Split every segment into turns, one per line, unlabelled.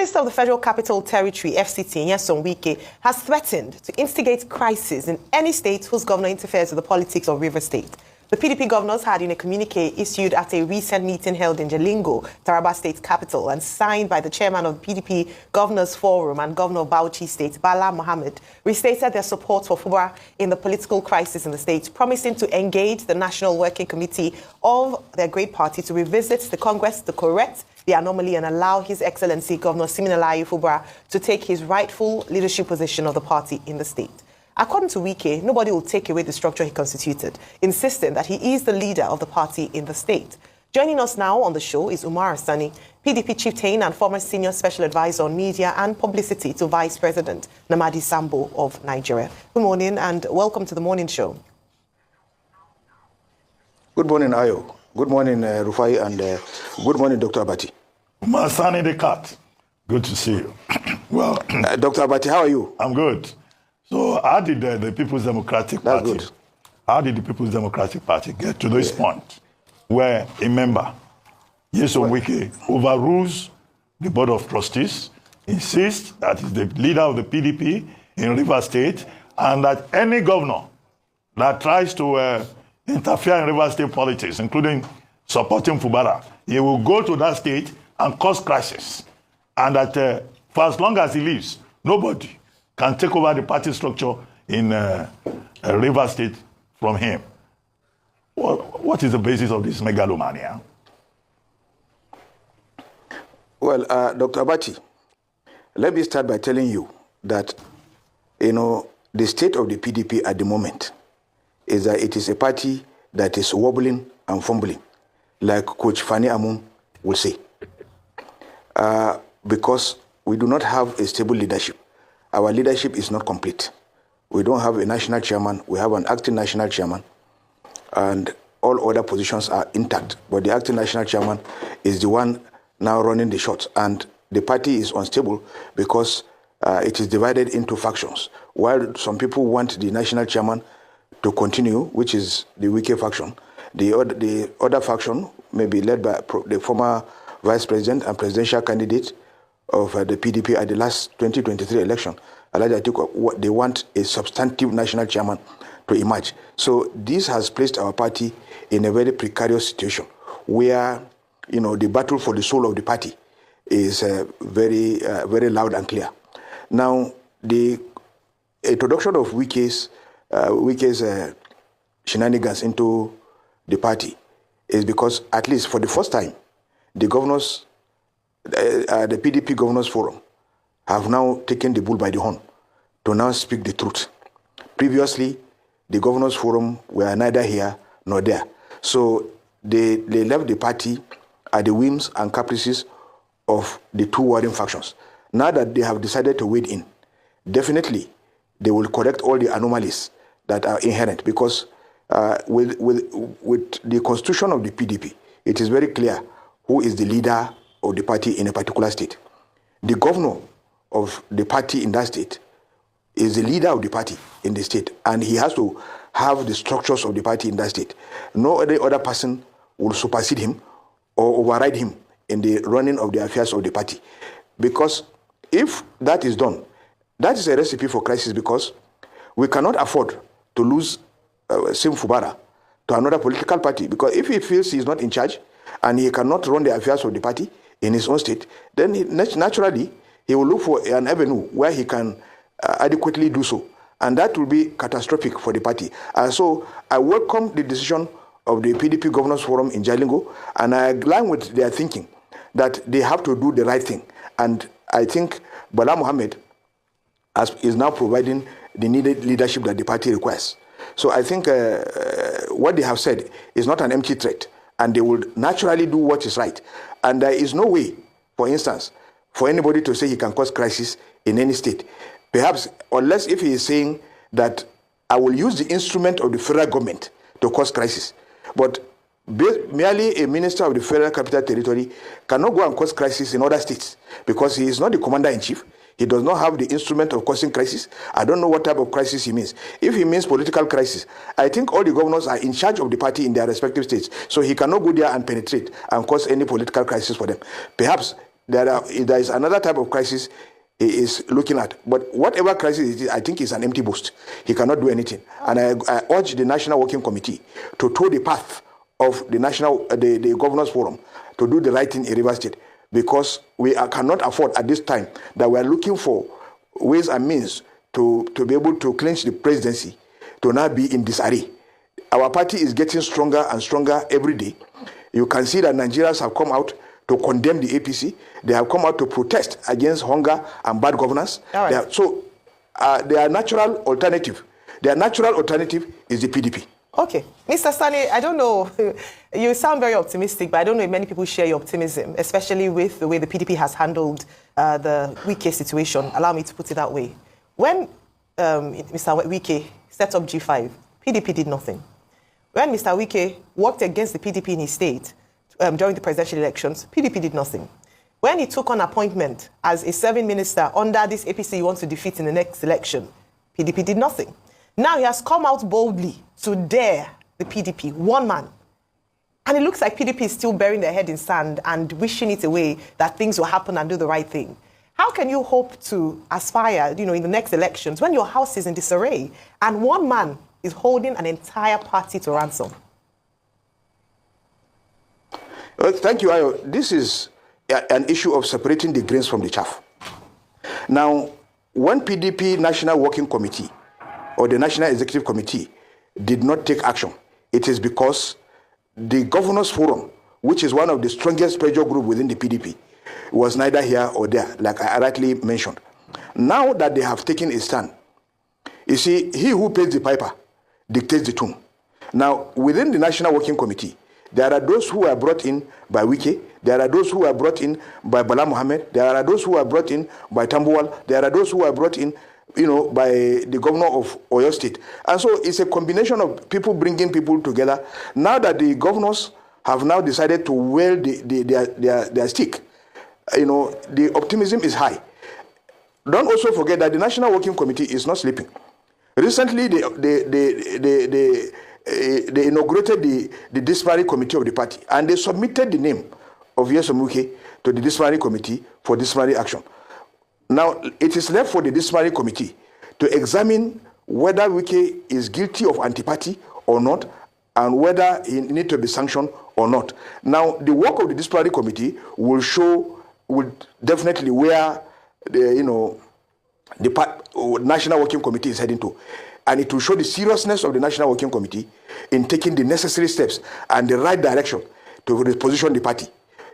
Minister of the Federal Capital Territory, FCT, Nyesom WIKE, has threatened to instigate crisis in any state whose governor interferes with the politics of River State. The PDP governors had in a communique issued at a recent meeting held in Jalingo, Taraba State capital, and signed by the chairman of the PDP Governors Forum and Governor of Bauchi State, Bala Mohammed, restated their support for FUBARA in the political crisis in the state, promising to engage the National Working Committee of their great party to revisit the Congress to correct the anomaly and allow His Excellency Governor Siminalayi FUBARA to take his rightful leadership position of the party in the state. According to WIKE, nobody will take away the structure he constituted, insisting that he is the leader of the party in the state. Joining us now on the show is Umar Sani, PDP chieftain and former senior special advisor on media and publicity to Vice President Namadi Sambo of Nigeria. Good morning and welcome to the morning show.
Good morning, Ayo. Good morning, Rufai, and good morning, Dr. Abati.
Umar Sani the cat. Good to see you. Well,
Dr. Abati, how are you?
I'm good. So how did the People's Democratic Party,
good.
How did the People's Democratic Party get to this point where a member, Nyesom WIKE, overrules the Board of Trustees, insists that he's the leader of the PDP in River State, and that any governor that tries to interfere in River State politics, including supporting FUBARA, he will go to that state and cause crisis. And that for as long as he lives, nobody can take over the party structure in River State from him. What is the basis of this megalomania?
Well, Dr. Abati, let me start by telling you that, the state of the PDP at the moment is that it is a party that is wobbling and fumbling, like Coach Fani Amun will say, because we do not have a stable leadership. Our leadership is not complete. We don't have a national chairman. We have an acting national chairman, and all other positions are intact. But the acting national chairman is the one now running the shots, and the party is unstable because it is divided into factions. While some people want the national chairman to continue, which is the WIKE faction, the other faction may be led by the former vice president and presidential candidate of the PDP at the last 2023 election, Alhaji Atiku. They want a substantive national chairman to emerge. So this has placed our party in a very precarious situation where, the battle for the soul of the party is very loud and clear. Now, the introduction of WIKE's shenanigans into the party is because, at least for the first time, the governors, the PDP Governors Forum, have now taken the bull by the horn to now speak the truth. Previously, the Governors Forum were neither here nor there. So they left the party at the whims and caprices of the two warring factions. Now that they have decided to wade in, definitely they will correct all the anomalies that are inherent, because with the constitution of the PDP, it is very clear who is the leader of the party in a particular state. The governor of the party in that state is the leader of the party in the state, and he has to have the structures of the party in that state. No other person will supersede him or override him in the running of the affairs of the party. Because if that is done, that is a recipe for crisis, because we cannot afford to lose Sim FUBARA to another political party. Because if he feels he is not in charge and he cannot run the affairs of the party in his own state, then naturally he will look for an avenue where he can adequately do so. And that will be catastrophic for the party. So I welcome the decision of the PDP Governors Forum in Jalingo, and I align with their thinking that they have to do the right thing. And I think Bala Mohammed is now providing the needed leadership that the party requires. So I think what they have said is not an empty threat, and they will naturally do what is right. And there is no way, for instance, for anybody to say he can cause crisis in any state. Perhaps, unless if he is saying that I will use the instrument of the federal government to cause crisis. But merely a minister of the Federal Capital Territory cannot go and cause crisis in other states, because he is not the commander-in-chief. He does not have the instrument of causing crisis. I don't know what type of crisis he means. If he means political crisis, I think all the governors are in charge of the party in their respective states. So he cannot go there and penetrate and cause any political crisis for them. Perhaps there is another type of crisis he is looking at. But whatever crisis it is, I think it's an empty boast. He cannot do anything. And I urge the National Working Committee to toe the path of the Governors Forum to do the right thing in Rivers State, because we cannot afford at this time that we are looking for ways and means to be able to clinch the presidency to now be in disarray. Our party is getting stronger and stronger every day. You can see that Nigerians have come out to condemn the APC. They have come out to protest against hunger and bad governance.
All right.
Their natural alternative is the PDP.
Okay. Mr. Sani, I don't know, you sound very optimistic, but I don't know if many people share your optimism, especially with the way the PDP has handled the WIKE situation. Allow me to put it that way. When Mr. WIKE set up G5, PDP did nothing. When Mr. WIKE worked against the PDP in his state during the presidential elections, PDP did nothing. When he took on appointment as a serving minister under this APC he wants to defeat in the next election, PDP did nothing. Now he has come out boldly to dare the PDP, one man. And it looks like PDP is still burying their head in sand and wishing it away that things will happen and do the right thing. How can you hope to aspire, in the next elections when your house is in disarray and one man is holding an entire party to ransom?
Well, thank you, Ayo. This is an issue of separating the grains from the chaff. Now, when PDP National Working Committee or the National Executive Committee did not take action, it is because the Governors Forum, which is one of the strongest pressure groups within the PDP, was neither here or there, like I rightly mentioned. Now that they have taken a stand, you see, he who pays the piper dictates the tune. Now, within the National Working Committee, there are those who are brought in by WIKE, there are those who are brought in by Bala Mohammed, there are those who are brought in by Tambuwal, there are those who are brought in by the governor of Oyo State. And so it's a combination of people bringing people together. Now that the governors have now decided to wield their stick, the optimism is high. Don't also forget that the National Working Committee is not sleeping. Recently, they inaugurated the disciplinary committee of the party, and they submitted the name of Nyesom Wike to the disciplinary committee for disciplinary action. Now, it is left for the disciplinary committee to examine whether Wike is guilty of anti-party or not, and whether he needs to be sanctioned or not. Now, the work of the disciplinary committee will definitely where the National Working Committee is heading to. And it will show the seriousness of the National Working Committee in taking the necessary steps and the right direction to reposition the party.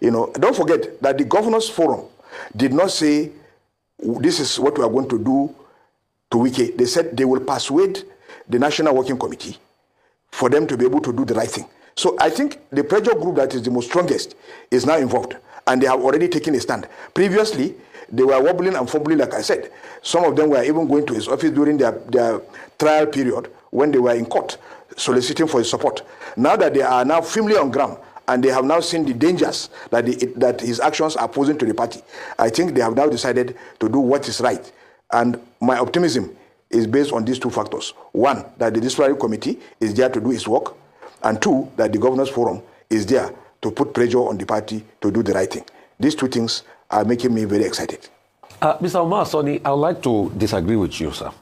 Don't forget that the Governors Forum did not say, this is what we are going to do to WIKE. They said they will persuade the National Working Committee for them to be able to do the right thing. So I think the pressure group that is the most strongest is now involved, and they have already taken a stand. Previously, they were wobbling and fumbling, like I said. Some of them were even going to his office during their trial period when they were in court, soliciting for his support. Now that they are now firmly on ground, and they have now seen the dangers that his actions are posing to the party, I think they have now decided to do what is right. And my optimism is based on these two factors. One, that the disciplinary committee is there to do its work, and two, that the Governors Forum is there to put pressure on the party to do the right thing. These two things are making me very excited.
Mr. Omar Sani, I would like to disagree with you, sir.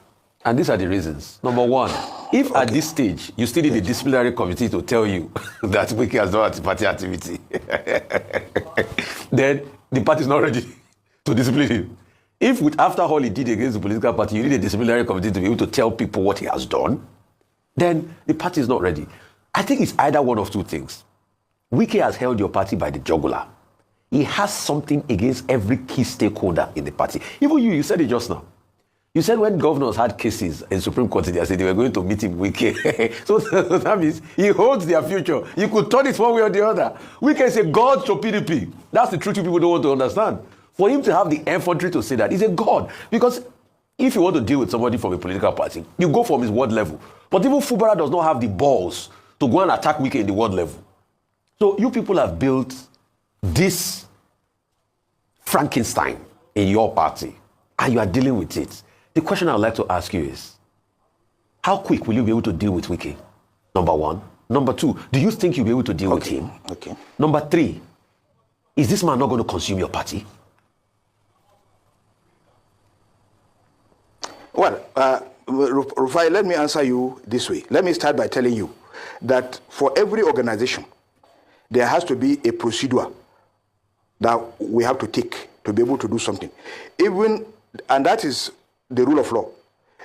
And these are the reasons. Number one, if at this stage you still need a disciplinary committee to tell you that WIKE has done anti-party activity, then the party is not ready to discipline him. If after all he did against the political party, you need a disciplinary committee to be able to tell people what he has done, then the party is not ready. I think it's either one of two things. WIKE has held your party by the jugular. He has something against every key stakeholder in the party. Even you said it just now. You said when governors had cases in Supreme Court, they said they were going to meet him WIKE. So that means he holds their future. You could turn it one way or the other. WIKE is a god to PDP. That's the truth you people don't want to understand. For him to have the infantry to say that, he's a god. Because if you want to deal with somebody from a political party, you go from his ward level. But even FUBARA does not have the balls to go and attack WIKE in the ward level. So you people have built this Frankenstein in your party, and you are dealing with it. The question I would like to ask you is, how quick will you be able to deal with WIKE? Number one. Number two, do you think you'll be able to deal with him?
Okay.
Number three, is this man not going to consume your party?
Well, Rufai, let me answer you this way. Let me start by telling you that for every organization, there has to be a procedure that we have to take to be able to do something. And that is the rule of law.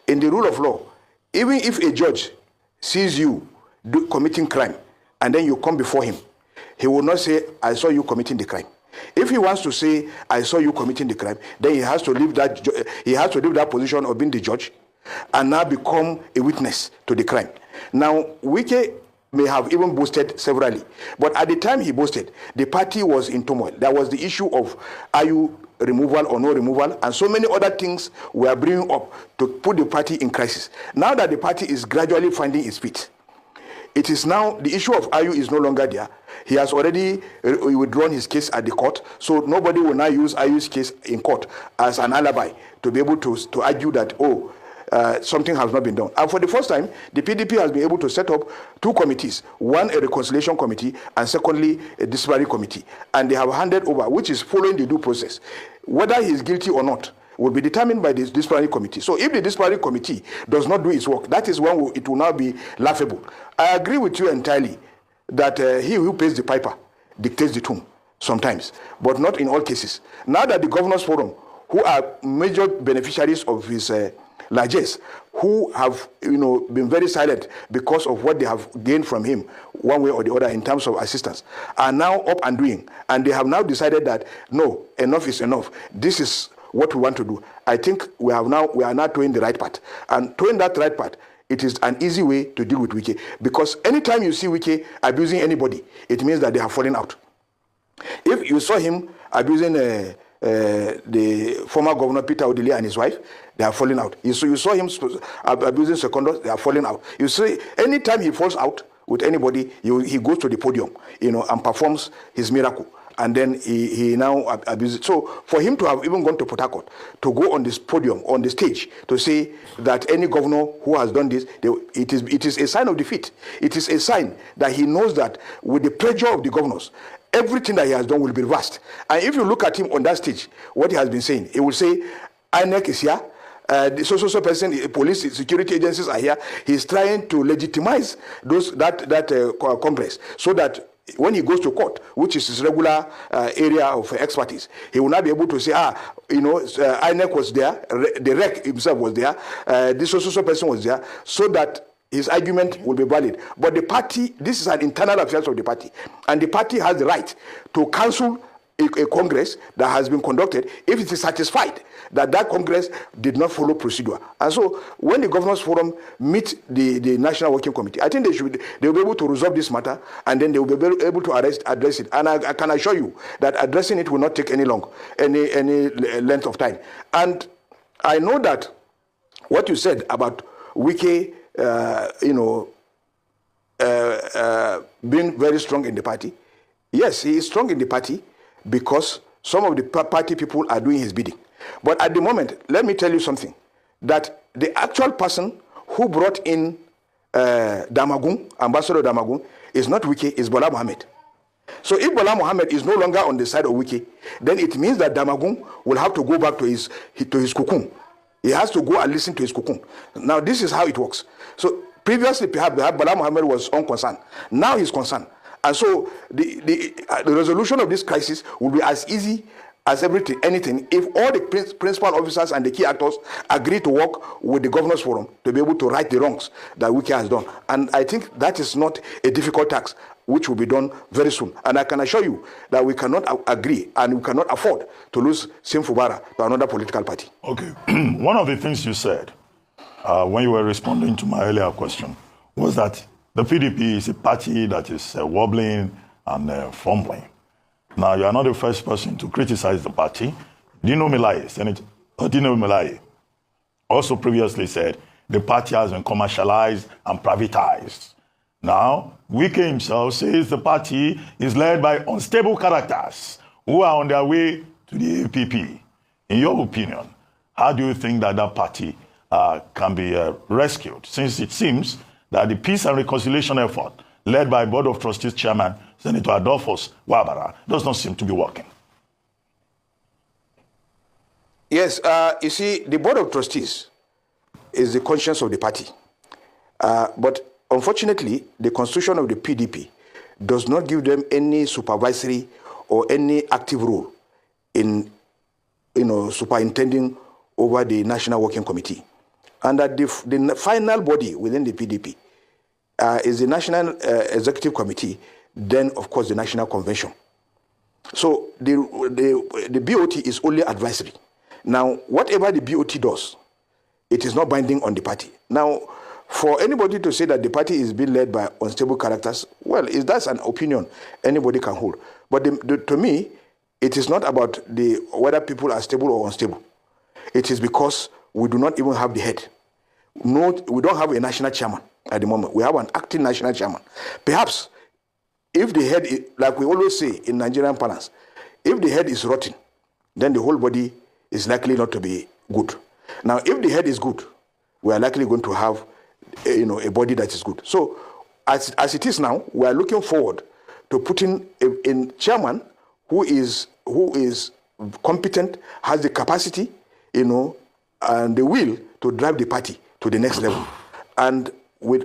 In the rule of law, even if a judge sees you committing crime and then you come before him, he will not say, I saw you committing the crime. If he wants to say, I saw you committing the crime, then he has to leave that position of being the judge and now become a witness to the crime. Now, WIKE may have even boasted severally, but at the time he boasted, the party was in turmoil. There was the issue of are you removal or no removal, and so many other things were bringing up to put the party in crisis. Now that the party is gradually finding its feet, it is now the issue of Ayu is no longer there. He has already withdrawn his case at the court, so nobody will now use Ayu's case in court as an alibi to be able to argue that, something has not been done. And for the first time, the PDP has been able to set up two committees, one a reconciliation committee and secondly a disciplinary committee. And they have handed over, which is following the due process. Whether he is guilty or not will be determined by this disciplinary committee. So if the disciplinary committee does not do its work, that is when it will now be laughable. I agree with you entirely that he who pays the piper dictates the tune sometimes, but not in all cases. Now that the Governors Forum, who are major beneficiaries of his largesse, who have been very silent because of what they have gained from him one way or the other in terms of assistance, are now up and doing, and they have now decided that no, enough is enough. This is what we want to do. I think we are now towing the right path, and towing that right path, it is an easy way to deal with WIKE, because anytime you see WIKE abusing anybody, it means that they have fallen out. If you saw him abusing the former governor Peter Odili and his wife, they are falling out. You saw him abusing secondos, they are falling out. You see, anytime he falls out with anybody, he goes to the podium, and performs his miracle. And then he now abuses. So for him to have even gone to Port Harcourt, to go on this podium, on the stage, to say that any governor who has done this, it is a sign of defeat. It is a sign that he knows that with the pressure of the governors, everything that he has done will be reversed. And if you look at him on that stage, what he has been saying, he will say, INEC is here, the social person, police, security agencies are here. He's trying to legitimize that Congress, so that when he goes to court, which is his regular area of expertise, he will not be able to say, INEC was there, the REC himself was there, this social person was there, so that his argument will be valid. But the party, this is an internal affairs of the party, and the party has the right to cancel a Congress that has been conducted if it is satisfied that that Congress did not follow procedure. And so when the Governors Forum meet the National Working Committee, I think they will be able to resolve this matter, and then they will be able to address it. And I can assure you that addressing it will not take any length of time. And I know that what you said about WIKE, being very strong in the party, yes, he is strong in the party because some of the party people are doing his bidding. But at the moment, let me tell you something, that the actual person who brought in Damagun, Ambassador Damagun, is not WIKE, is Bola Mohammed. So if Bola Mohammed is no longer on the side of WIKE, then it means that Damagun will have to go back to his cocoon. He has to go and listen to his cocoon. Now, this is how it works. So previously, perhaps Bola Mohammed was unconcerned. Now he's concerned. And so the resolution of this crisis will be as easy as anything, if all the principal officers and the key actors agree to work with the Governors Forum to be able to right the wrongs that WIKE has done. And I think that is not a difficult task, which will be done very soon. And I can assure you that we cannot agree and we cannot afford to lose FUBARA to another political party.
Okay. One of the things you said when you were responding to my earlier question was that the PDP is a party that is wobbling and fumbling. Now, you are not the first person to criticize the party. Dino Melaye also previously said the party has been commercialized and privatized. Now, WIKE himself says the party is led by unstable characters who are on their way to the APP. In your opinion, how do you think that party can be rescued, since it seems that the peace and reconciliation effort led by Board of Trustees Chairman Senator Adolphus Wabara does not seem to be working?
Yes, you see, the Board of Trustees is the conscience of the party. But unfortunately, the constitution of the PDP does not give them any supervisory or any active role in, superintending over the National Working Committee. And that the final body within the PDP is the National Executive Committee, then, of course, the National Convention. So the BOT is only advisory. Now, whatever the BOT does, it is not binding on the party. Now, for anybody to say that the party is being led by unstable characters, well, that's an opinion anybody can hold. But to me, it is not about whether people are stable or unstable. It is because we do not even have the head. No, we don't have a national chairman at the moment. We have an acting national chairman. Perhaps if the head, like we always say in Nigerian parlance, if the head is rotten, then the whole body is likely not to be good. Now, if the head is good, we are likely going to have, a body that is good. So, as it is now, we are looking forward to putting a chairman who is competent, has the capacity, and the will to drive the party to the next level. And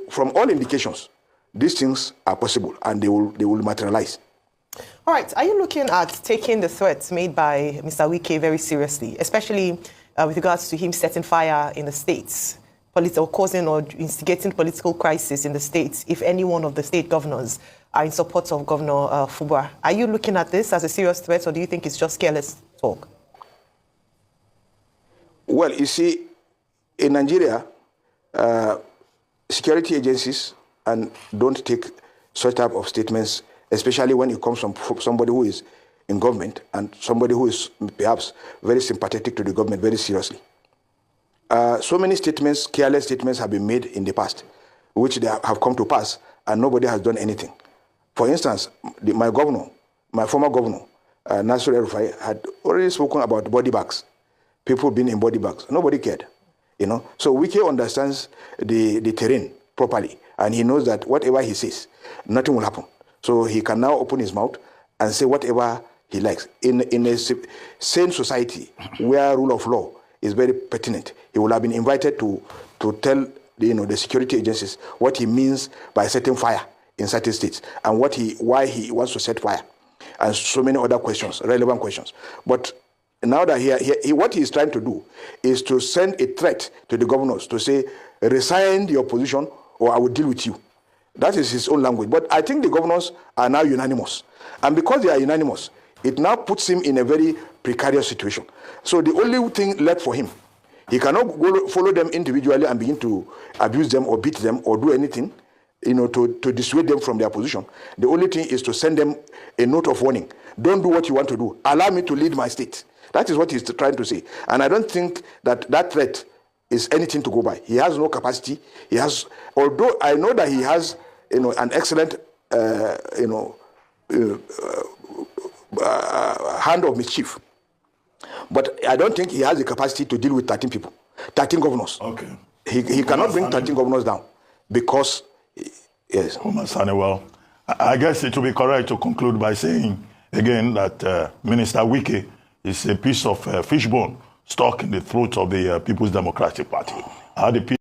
from all indications, these things are possible, and they will materialize.
All right. Are you looking at taking the threats made by Mr. WIKE very seriously, especially with regards to him setting fire in the states, or causing or instigating political crisis in the states if any one of the state governors are in support of Governor FUBARA? Are you looking at this as a serious threat, or do you think it's just careless talk?
Well, you see, in Nigeria, security agencies don't take such type of statements, especially when it comes from somebody who is in government and somebody who is perhaps very sympathetic to the government, very seriously. So many statements, careless statements, have been made in the past, which they have come to pass, and nobody has done anything. For instance, my former governor, Nasir El-Rufai, had already spoken about body bags, people being in body bags. Nobody cared, So WIKE understands the terrain properly, and he knows that whatever he says, nothing will happen. So he can now open his mouth and say whatever he likes. In a sane society where rule of law is very pertinent, he will have been invited to tell the security agencies what he means by setting fire in certain states and why he wants to set fire, and so many other questions, relevant questions. But now that what he is trying to do is to send a threat to the governors to say, resign your position or I will deal with you. That is his own language. But I think the governors are now unanimous. And because they are unanimous, it now puts him in a very precarious situation. So the only thing left for him, he cannot go follow them individually and begin to abuse them or beat them or do anything, to dissuade them from their position. The only thing is to send them a note of warning. Don't do what you want to do. Allow me to lead my state. That is what he's trying to say. And I don't think that threat is anything to go by. He has no capacity. Although I know that he has, an excellent, hand of mischief. But I don't think he has the capacity to deal with 13 people, 13 governors.
Okay.
He cannot bring 13 governors down because, yes.
Well, I guess it would be correct to conclude by saying again that Minister WIKE is a piece of fishbone stuck in the throat of the People's Democratic Party.